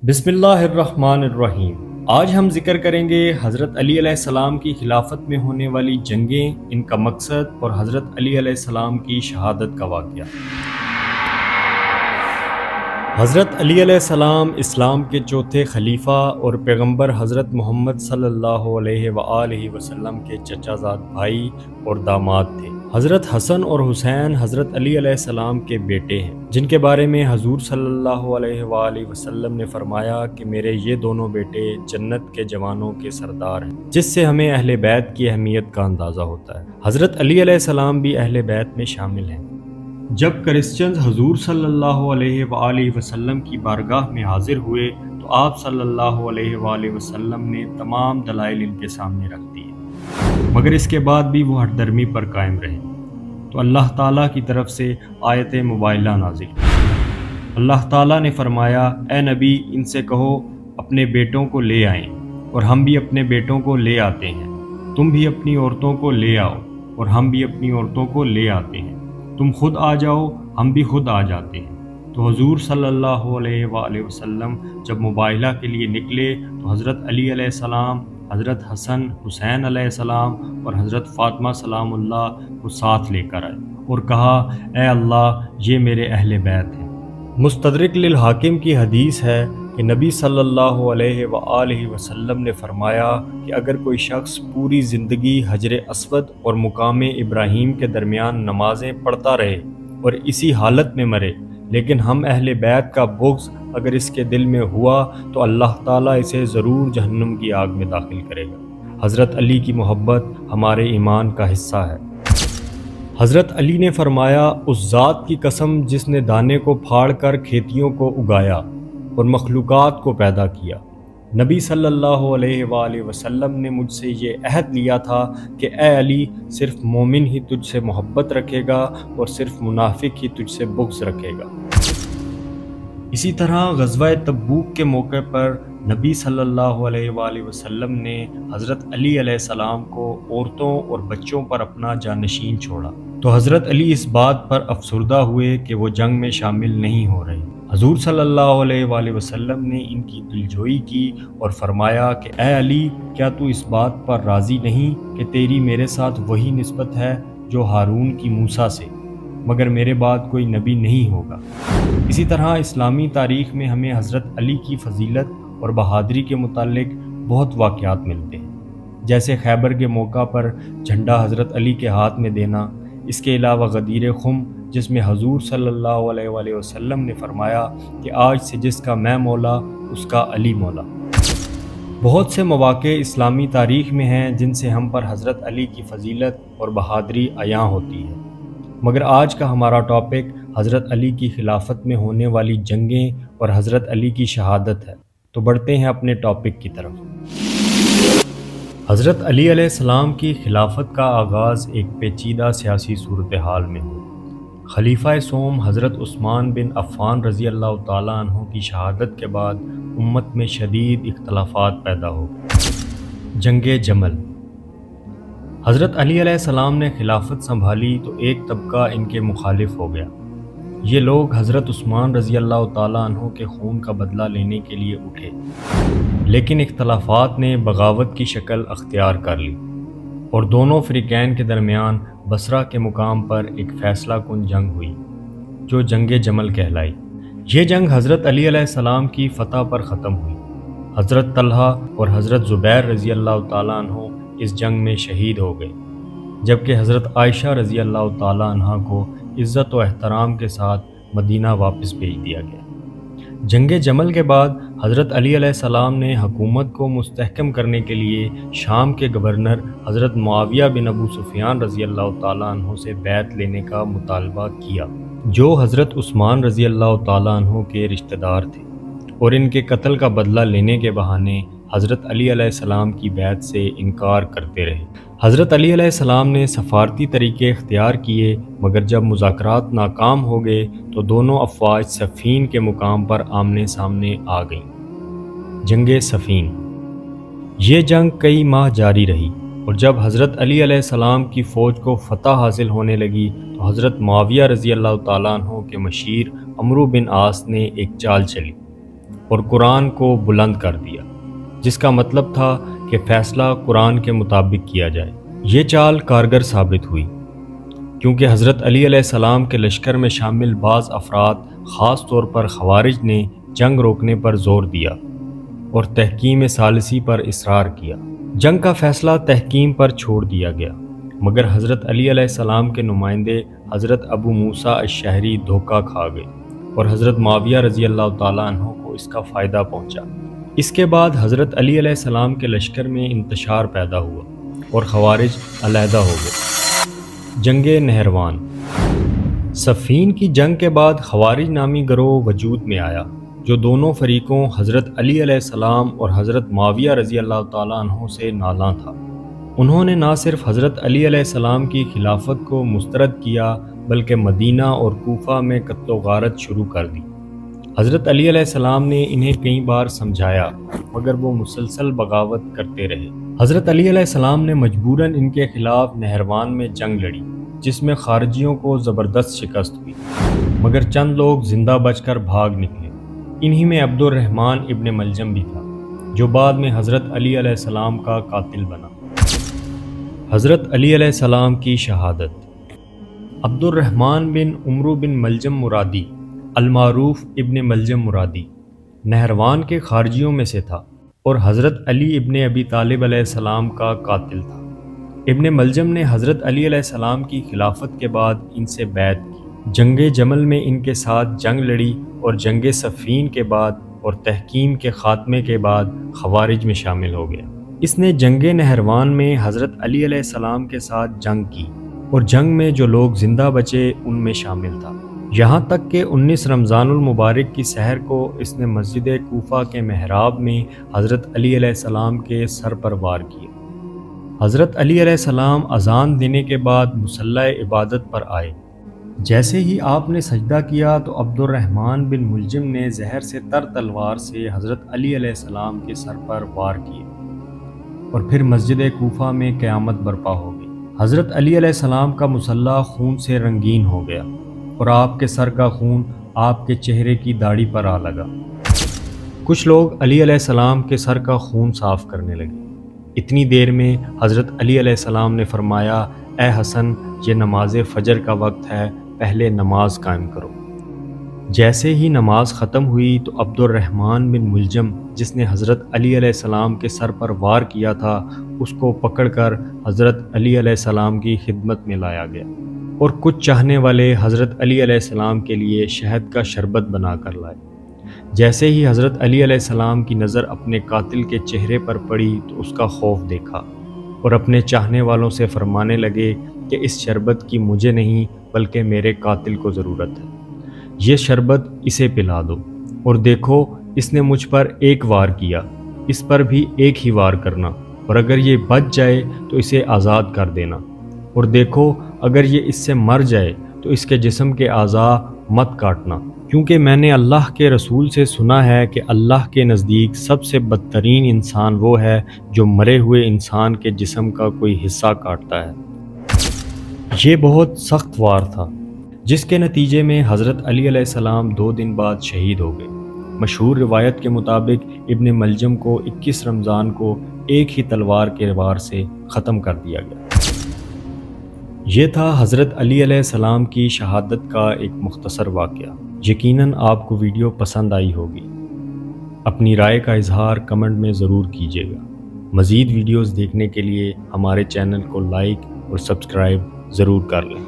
بسم اللہ الرحمن الرحیم۔ آج ہم ذکر کریں گے حضرت علی علیہ السلام کی خلافت میں ہونے والی جنگیں، ان کا مقصد اور حضرت علی علیہ السلام کی شہادت کا واقعہ۔ حضرت علی علیہ السلام اسلام کے چوتھے خلیفہ اور پیغمبر حضرت محمد صلی اللہ علیہ وآلہ وسلم کے چچا زاد بھائی اور داماد تھے۔ حضرت حسن اور حسین حضرت علی علیہ السلام کے بیٹے ہیں، جن کے بارے میں حضور صلی اللہ علیہ وآلہ وسلم نے فرمایا کہ میرے یہ دونوں بیٹے جنت کے جوانوں کے سردار ہیں، جس سے ہمیں اہل بیت کی اہمیت کا اندازہ ہوتا ہے۔ حضرت علی علیہ السلام بھی اہل بیت میں شامل ہیں۔ جب کرسچنز حضور صلی اللہ علیہ وآلہ وسلم کی بارگاہ میں حاضر ہوئے تو آپ صلی اللہ علیہ وآلہ وسلم نے تمام دلائل ان کے سامنے رکھ دیے، مگر اس کے بعد بھی وہ ہٹ درمی پر قائم رہے تو اللہ تعالیٰ کی طرف سے آیت مبائلہ نازل ہوئی۔ اللہ تعالیٰ نے فرمایا، اے نبی ان سے کہو اپنے بیٹوں کو لے آئیں اور ہم بھی اپنے بیٹوں کو لے آتے ہیں، تم بھی اپنی عورتوں کو لے آؤ اور ہم بھی اپنی عورتوں کو لے آتے ہیں، تم خود آ جاؤ ہم بھی خود آ جاتے ہیں۔ تو حضور صلی اللہ علیہ وآلہ وسلم جب مباہلہ کے لیے نکلے تو حضرت علی علیہ السلام، حضرت حسن حسین علیہ السلام اور حضرت فاطمہ سلام اللہ کو ساتھ لے کر آئے اور کہا، اے اللہ یہ میرے اہل بیت ہیں۔ مستدرک للحاکم کی حدیث ہے کہ نبی صلی اللہ علیہ وآلہ وسلم نے فرمایا کہ اگر کوئی شخص پوری زندگی حجر اسود اور مقام ابراہیم کے درمیان نمازیں پڑھتا رہے اور اسی حالت میں مرے، لیکن ہم اہل بیت کا بغض اگر اس کے دل میں ہوا تو اللہ تعالیٰ اسے ضرور جہنم کی آگ میں داخل کرے گا۔ حضرت علی کی محبت ہمارے ایمان کا حصہ ہے۔ حضرت علی نے فرمایا، اس ذات کی قسم جس نے دانے کو پھاڑ کر کھیتیوں کو اگایا اور مخلوقات کو پیدا کیا، نبی صلی اللہ علیہ وآلہ وسلم نے مجھ سے یہ عہد لیا تھا کہ اے علی صرف مومن ہی تجھ سے محبت رکھے گا اور صرف منافق ہی تجھ سے بغض رکھے گا۔ اسی طرح غزوہ تبوک کے موقع پر نبی صلی اللہ علیہ وآلہ وسلم نے حضرت علی علیہ السلام کو عورتوں اور بچوں پر اپنا جانشین چھوڑا تو حضرت علی اس بات پر افسردہ ہوئے کہ وہ جنگ میں شامل نہیں ہو رہے۔ حضور صلی اللہ علیہ وآلہ وسلم نے ان کی دلجوئی کی اور فرمایا کہ اے علی کیا تو اس بات پر راضی نہیں کہ تیری میرے ساتھ وہی نسبت ہے جو ہارون کی موسیٰ سے، مگر میرے بعد کوئی نبی نہیں ہوگا۔ اسی طرح اسلامی تاریخ میں ہمیں حضرت علی کی فضیلت اور بہادری کے متعلق بہت واقعات ملتے ہیں، جیسے خیبر کے موقع پر جھنڈا حضرت علی کے ہاتھ میں دینا، اس کے علاوہ غدیر خم جس میں حضور صلی اللہ علیہ وآلہ وسلم نے فرمایا کہ آج سے جس کا میں مولا اس کا علی مولا۔ بہت سے مواقع اسلامی تاریخ میں ہیں جن سے ہم پر حضرت علی کی فضیلت اور بہادری عیاں ہوتی ہے، مگر آج کا ہمارا ٹاپک حضرت علی کی خلافت میں ہونے والی جنگیں اور حضرت علی کی شہادت ہے۔ تو بڑھتے ہیں اپنے ٹاپک کی طرف۔ حضرت علی علیہ السلام کی خلافت کا آغاز ایک پیچیدہ سیاسی صورتحال میں ہوا۔ خلیفہ سوم حضرت عثمان بن عفان رضی اللہ تعالیٰ عنہ کی شہادت کے بعد امت میں شدید اختلافات پیدا ہو گئے۔ جنگ جمل۔ حضرت علی علیہ السلام نے خلافت سنبھالی تو ایک طبقہ ان کے مخالف ہو گیا۔ یہ لوگ حضرت عثمان رضی اللہ تعالیٰ عنہ کے خون کا بدلہ لینے کے لیے اٹھے، لیکن اختلافات نے بغاوت کی شکل اختیار کر لی اور دونوں فریقین کے درمیان بصرہ کے مقام پر ایک فیصلہ کن جنگ ہوئی جو جنگ جمل کہلائی۔ یہ جنگ حضرت علی علیہ السلام کی فتح پر ختم ہوئی۔ حضرت طلحہ اور حضرت زبیر رضی اللہ تعالیٰ عنہ اس جنگ میں شہید ہو گئے، جبکہ حضرت عائشہ رضی اللہ تعالیٰ عنہ کو عزت و احترام کے ساتھ مدینہ واپس بھیج دیا گیا۔ جنگ جمل کے بعد حضرت علی علیہ السلام نے حکومت کو مستحکم کرنے کے لیے شام کے گورنر حضرت معاویہ بن ابو سفیان رضی اللہ تعالیٰ عنہ سے بیعت لینے کا مطالبہ کیا، جو حضرت عثمان رضی اللہ تعالیٰ عنہ کے رشتہ دار تھے، اور ان کے قتل کا بدلہ لینے کے بہانے حضرت علی علیہ السلام کی بیعت سے انکار کرتے رہے۔ حضرت علی علیہ السلام نے سفارتی طریقے اختیار کیے، مگر جب مذاکرات ناکام ہو گئے تو دونوں افواج صفین کے مقام پر آمنے سامنے آ گئیں۔ جنگ صفین۔ یہ جنگ کئی ماہ جاری رہی اور جب حضرت علی علیہ السلام کی فوج کو فتح حاصل ہونے لگی تو حضرت معاویہ رضی اللہ تعالیٰ عنہ کے مشیر عمرو بن عاص نے ایک چال چلی اور قرآن کو بلند کر دیا، جس کا مطلب تھا کہ فیصلہ قرآن کے مطابق کیا جائے۔ یہ چال کارگر ثابت ہوئی، کیونکہ حضرت علی علیہ السلام کے لشکر میں شامل بعض افراد، خاص طور پر خوارج نے جنگ روکنے پر زور دیا اور تحکیم ثالثی پر اصرار کیا۔ جنگ کا فیصلہ تحکیم پر چھوڑ دیا گیا، مگر حضرت علی علیہ السلام کے نمائندے حضرت ابو موسیٰ الشہری دھوکہ کھا گئے اور حضرت معاویہ رضی اللہ تعالیٰ عنہ کو اس کا فائدہ پہنچا۔ اس کے بعد حضرت علی علیہ السلام کے لشکر میں انتشار پیدا ہوا اور خوارج علیحدہ ہو گئے۔ جنگ نہروان۔ صفین کی جنگ کے بعد خوارج نامی گروہ وجود میں آیا، جو دونوں فریقوں حضرت علی علیہ السلام اور حضرت معاویہ رضی اللہ تعالیٰ عنہ سے نالاں تھا۔ انہوں نے نہ صرف حضرت علی علیہ السلام کی خلافت کو مسترد کیا، بلکہ مدینہ اور کوفہ میں قتل و غارت شروع کر دی۔ حضرت علی علیہ السلام نے انہیں کئی بار سمجھایا، مگر وہ مسلسل بغاوت کرتے رہے۔ حضرت علی علیہ السلام نے مجبوراً ان کے خلاف نہروان میں جنگ لڑی، جس میں خارجیوں کو زبردست شکست ہوئی، مگر چند لوگ زندہ بچ کر بھاگ نکلے۔ انہی میں عبد الرحمن ابن ملجم بھی تھا، جو بعد میں حضرت علی علیہ السلام کا قاتل بنا۔ حضرت علی علیہ السلام کی شہادت۔ عبد الرحمن بن عمرو بن ملجم مرادی، المعروف ابن ملجم مرادی، نہروان کے خارجیوں میں سے تھا اور حضرت علی ابن ابی طالب علیہ السلام کا قاتل تھا۔ ابن ملجم نے حضرت علی علیہ السلام کی خلافت کے بعد ان سے بیعت کی، جنگ جمل میں ان کے ساتھ جنگ لڑی اور جنگ صفین کے بعد اور تحکیم کے خاتمے کے بعد خوارج میں شامل ہو گیا۔ اس نے جنگ نہروان میں حضرت علی علیہ السلام کے ساتھ جنگ کی اور جنگ میں جو لوگ زندہ بچے ان میں شامل تھا، یہاں تک کہ 19 رمضان المبارک کی سحر کو اس نے مسجد کوفہ کے محراب میں حضرت علی علیہ السلام کے سر پر وار کیا۔ حضرت علی علیہ السلام اذان دینے کے بعد مصلی عبادت پر آئے۔ جیسے ہی آپ نے سجدہ کیا تو عبد الرحمن بن ملجم نے زہر سے تر تلوار سے حضرت علی علیہ السلام کے سر پر وار کیے اور پھر مسجد کوفہ میں قیامت برپا ہو گئی۔ حضرت علی علیہ السلام کا مصلی خون سے رنگین ہو گیا اور آپ کے سر کا خون آپ کے چہرے کی داڑھی پر آ لگا۔ کچھ لوگ علی علیہ السلام کے سر کا خون صاف کرنے لگے۔ اتنی دیر میں حضرت علی علیہ السلام نے فرمایا، اے حسن، یہ نماز فجر کا وقت ہے، پہلے نماز قائم کرو۔ جیسے ہی نماز ختم ہوئی تو عبد الرحمن بن ملجم، جس نے حضرت علی علیہ السلام کے سر پر وار کیا تھا، اس کو پکڑ کر حضرت علی علیہ السلام کی خدمت میں لایا گیا اور کچھ چاہنے والے حضرت علی علیہ السلام کے لیے شہد کا شربت بنا کر لائے۔ جیسے ہی حضرت علی علیہ السلام کی نظر اپنے قاتل کے چہرے پر پڑی تو اس کا خوف دیکھا اور اپنے چاہنے والوں سے فرمانے لگے کہ اس شربت کی مجھے نہیں بلکہ میرے قاتل کو ضرورت ہے، یہ شربت اسے پلا دو، اور دیکھو اس نے مجھ پر ایک وار کیا، اس پر بھی ایک ہی وار کرنا، اور اگر یہ بچ جائے تو اسے آزاد کر دینا، اور دیکھو اگر یہ اس سے مر جائے تو اس کے جسم کے اعضاء مت کاٹنا، کیونکہ میں نے اللہ کے رسول سے سنا ہے کہ اللہ کے نزدیک سب سے بدترین انسان وہ ہے جو مرے ہوئے انسان کے جسم کا کوئی حصہ کاٹتا ہے۔ یہ بہت سخت وار تھا، جس کے نتیجے میں حضرت علی علیہ السلام 2 دن بعد شہید ہو گئے۔ مشہور روایت کے مطابق ابن ملجم کو 21 رمضان کو ایک ہی تلوار کے وار سے ختم کر دیا گیا۔ یہ تھا حضرت علی علیہ السلام کی شہادت کا ایک مختصر واقعہ۔ یقیناً آپ کو ویڈیو پسند آئی ہوگی۔ اپنی رائے کا اظہار کمنٹ میں ضرور کیجیے گا۔ مزید ویڈیوز دیکھنے کے لیے ہمارے چینل کو لائک اور سبسکرائب ضرور کر لیں۔